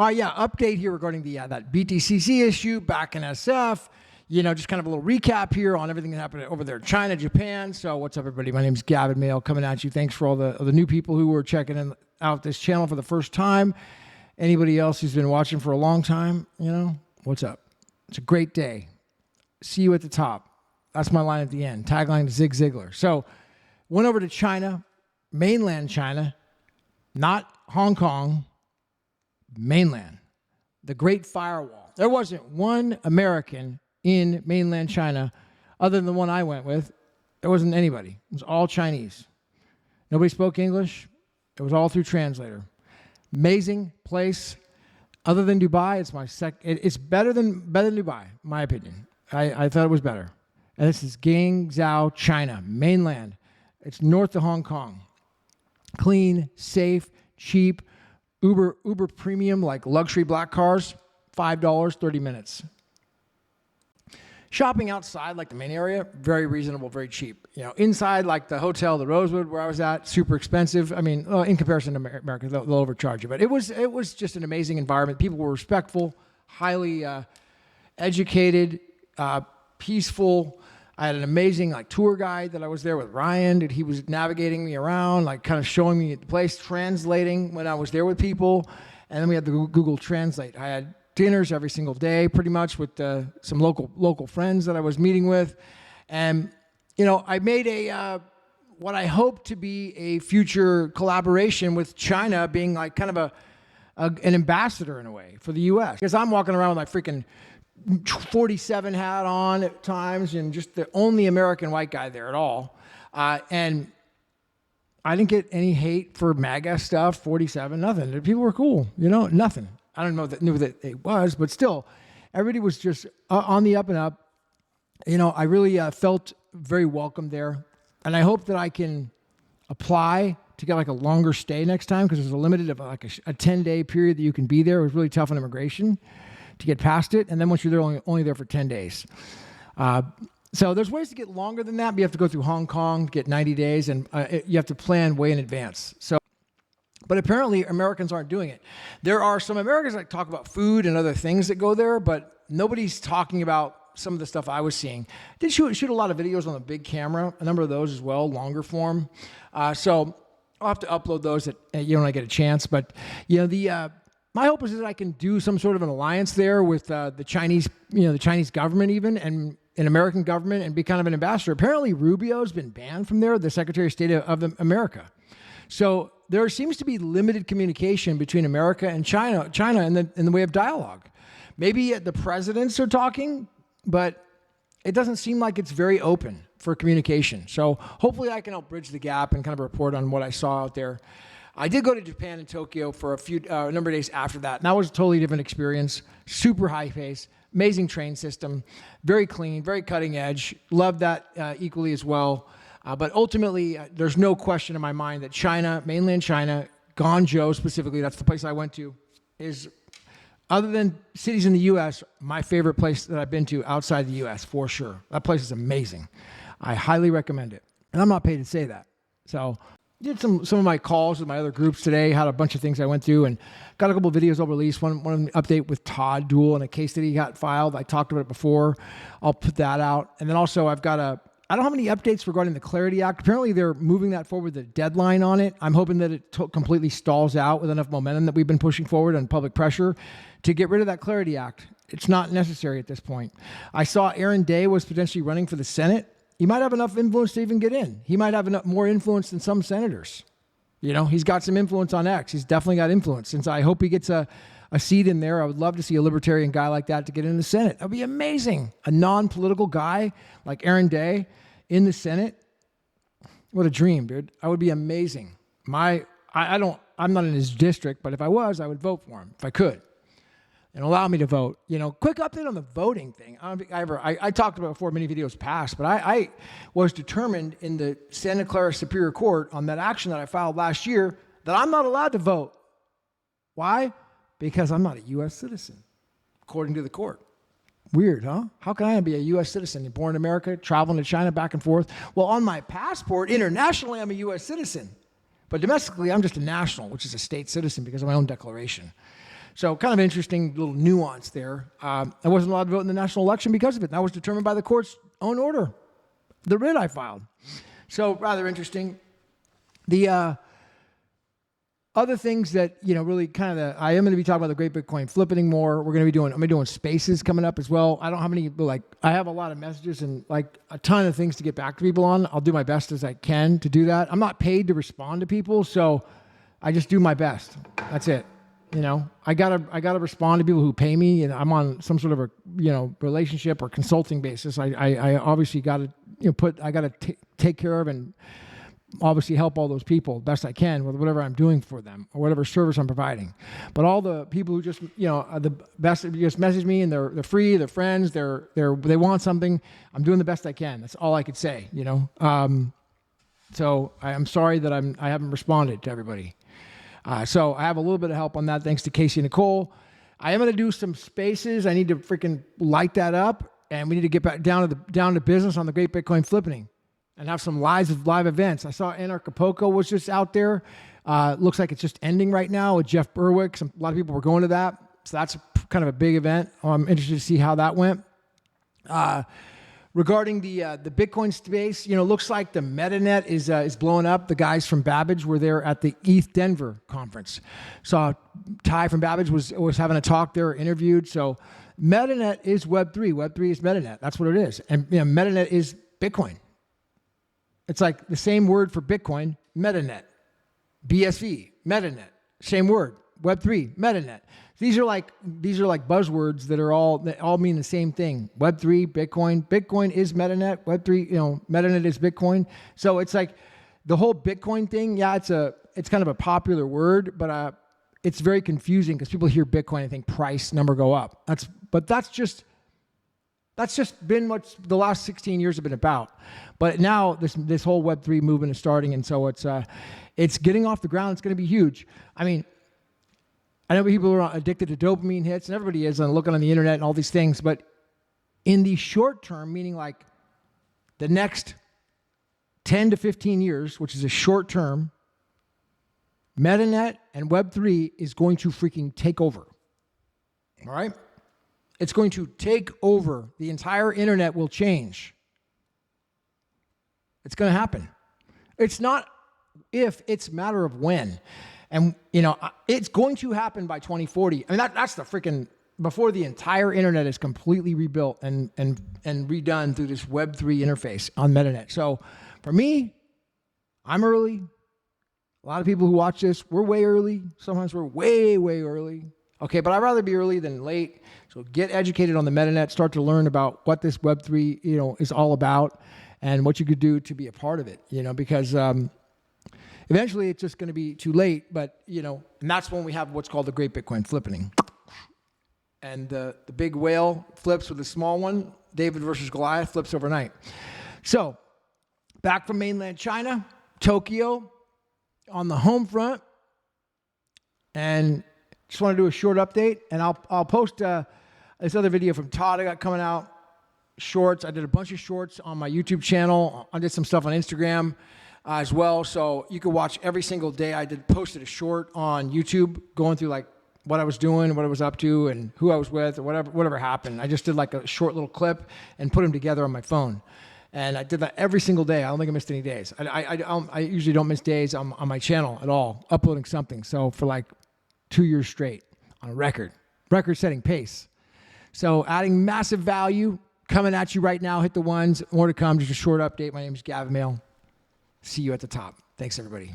Yeah, update here regarding the that BTCC issue back in SF. Just kind of a little recap here on everything that happened over there in China, Japan. So what's up, everybody? My name is Gavin Mehl coming at you. Thanks for all the new people who were checking out this channel for the first time. Anybody else who's been watching for a long time, what's up? It's a great day. See you at the top. That's my line at the end. Tagline to Zig Ziglar. So went over to China, mainland China, not Hong Kong, mainland. The Great Firewall. There wasn't one American in mainland China other than the one I went with. There wasn't anybody. It was all Chinese. Nobody spoke English. It was all through translator. Amazing place. Other than Dubai, it's my it's better than Dubai, in my opinion. I thought it was better. And this is Guangzhou, China, mainland. It's north of Hong Kong. Clean, safe, cheap, Uber premium, like luxury black cars, $5, 30 minutes. Shopping outside, like the main area, very reasonable, very cheap. Inside, like the hotel, the Rosewood, where I was at, super expensive. I mean, in comparison to America, they'll overcharge you. But it was just an amazing environment. People were respectful, highly educated, peaceful. I had an amazing tour guide that I was there with, Ryan, and he was navigating me around, kind of showing me the place, translating when I was there with people. And then we had the Google Translate. I had dinners every single day, pretty much, with some local friends that I was meeting with. And, I made what I hope to be a future collaboration with China, being kind of an ambassador in a way for the U.S. Because I'm walking around with my freaking 47 hat on at times and just the only American white guy there at all. And I didn't get any hate for MAGA stuff, 47, nothing. People were cool, nothing. I don't know that it was, but still, everybody was just on the up and up. I really felt very welcome there. And I hope that I can apply to get a longer stay next time, because there's a limited of a 10-day period that you can be there. It was really tough on immigration to get past it. And then once you're there, only there for 10 days. So there's ways to get longer than that, but you have to go through Hong Kong to get 90 days, and you have to plan way in advance. But apparently Americans aren't doing it. There are some Americans that talk about food and other things that go there, but nobody's talking about some of the stuff I was seeing. Did shoot a lot of videos on the big camera, a number of those as well, longer form. So I'll have to upload those when I get a chance. But my hope is that I can do some sort of an alliance there with the Chinese, the Chinese government even, and an American government, and be kind of an ambassador. Apparently Rubio's been banned from there, the Secretary of State of America. So there seems to be limited communication between America and China in the way of dialogue. Maybe the presidents are talking, but it doesn't seem like it's very open for communication. So hopefully I can help bridge the gap and kind of report on what I saw out there. I did go to Japan and Tokyo for a number of days after that. And that was a totally different experience. Super high pace, amazing train system, very clean, very cutting edge. Loved that equally as well. But ultimately, there's no question in my mind that China, mainland China, Guangzhou specifically, that's the place I went to, is, other than cities in the U.S., my favorite place that I've been to outside the U.S., for sure. That place is amazing. I highly recommend it. And I'm not paid to say that. So did some of my calls with my other groups today, had a bunch of things I went through, and got a couple of videos I'll release. One update with Todd Duel and a case that he got filed. I talked about it before. I'll put that out. And then also I've got I don't have any updates regarding the Clarity Act. Apparently they're moving that forward, the deadline on it. I'm hoping that it completely stalls out with enough momentum that we've been pushing forward and public pressure to get rid of that Clarity Act. It's not necessary at this point. I saw Aaron Day was potentially running for the Senate. He might have enough influence to even get in. He might have more influence than some senators. He's got some influence on X. He's definitely got influence. And so I hope he gets a seat in there. I would love to see a libertarian guy like that to get in the Senate. That would be amazing. A non-political guy like Aaron Day in the Senate. What a dream, dude. That would be amazing. I'm not in his district, but if I was, I would vote for him if I could. And allow me to vote. Quick update on the voting thing. I talked about it before, many videos past, but I was determined in the Santa Clara Superior Court on that action that I filed last year that I'm not allowed to vote. Why? Because I'm not a U.S. citizen, according to the court. Weird, huh? How can I be a U.S. citizen, born in America, traveling to China back and forth? Well, on my passport, internationally, I'm a U.S. citizen. But domestically, I'm just a national, which is a state citizen because of my own declaration. So kind of interesting little nuance there. I wasn't allowed to vote in the national election because of it. That was determined by the court's own order, the writ I filed. So rather interesting. The other things that, really kind of, I am going to be talking about the Great Bitcoin Flipping more. I'm going to be doing spaces coming up as well. I don't have any, but I have a lot of messages and a ton of things to get back to people on. I'll do my best as I can to do that. I'm not paid to respond to people, so I just do my best. That's it. I gotta respond to people who pay me, and I'm on some sort of a relationship or consulting basis. I obviously gotta take care of and obviously help all those people best I can with whatever I'm doing for them or whatever service I'm providing. But all the people who just are the best, just message me and they're free, they're friends, they want something. I'm doing the best I can. That's all I could say. So I'm sorry that I haven't responded to everybody. So I have a little bit of help on that thanks to Casey and Nicole. I am going to do some spaces. I need to freaking light that up, and we need to get back down to business on the Great Bitcoin Flipping and have some live events. I saw Anarchapulco was just out there. Looks like it's just ending right now with Jeff Berwick. A lot of people were going to that, so that's kind of a big event. I'm interested to see how that went. Regarding the Bitcoin space, looks like the Metanet is blowing up. The guys from Babbage were there at the ETH Denver conference. Saw Ty from Babbage was having a talk there, interviewed. So Metanet is Web3. Web3 is Metanet. That's what it is. And Metanet is Bitcoin. It's like the same word for Bitcoin, Metanet. BSV, Metanet, same word. Web3, Metanet. These are like buzzwords that all mean the same thing. Web3, Bitcoin. Bitcoin is Metanet. Web3, Metanet is Bitcoin. So it's like the whole Bitcoin thing. Yeah, it's kind of a popular word, but it's very confusing because people hear Bitcoin and think price number go up. That's just been what the last 16 years have been about. But now this whole Web3 movement is starting, and so it's getting off the ground. It's going to be huge. I mean, I know people are addicted to dopamine hits, and everybody is, and looking on the internet and all these things. But in the short term, meaning like the next 10 to 15 years, which is a short term, Metanet and Web3 is going to freaking take over. All right? It's going to take over. The entire internet will change. It's going to happen. It's not if, it's a matter of when. And, it's going to happen by 2040. I mean, that's the freaking, before the entire internet is completely rebuilt and redone through this Web3 interface on Metanet. So for me, I'm early. A lot of people who watch this, we're way early. Sometimes we're way, way early. Okay, but I'd rather be early than late. So get educated on the Metanet, start to learn about what this Web3, is all about and what you could do to be a part of it, because eventually it's just going to be too late, but, and that's when we have what's called the Great Bitcoin Flipping. And the big whale flips with the small one. David versus Goliath flips overnight. So back from mainland China, Tokyo, on the home front, and just want to do a short update, and I'll post this other video from Todd I got coming out, shorts. I did a bunch of shorts on my YouTube channel. I did some stuff on Instagram as well, so you can watch every single day. I posted a short on YouTube going through like what I was doing, what I was up to, and who I was with, or whatever happened. I just did like a short little clip and put them together on my phone. And I did that every single day. I don't think I missed any days. I usually don't miss days on my channel at all, uploading something. So for like 2 years straight on a record-setting pace. So adding massive value, coming at you right now. Hit the ones. More to come. Just a short update. My name is Gavin Mehl. See you at the top. Thanks, everybody.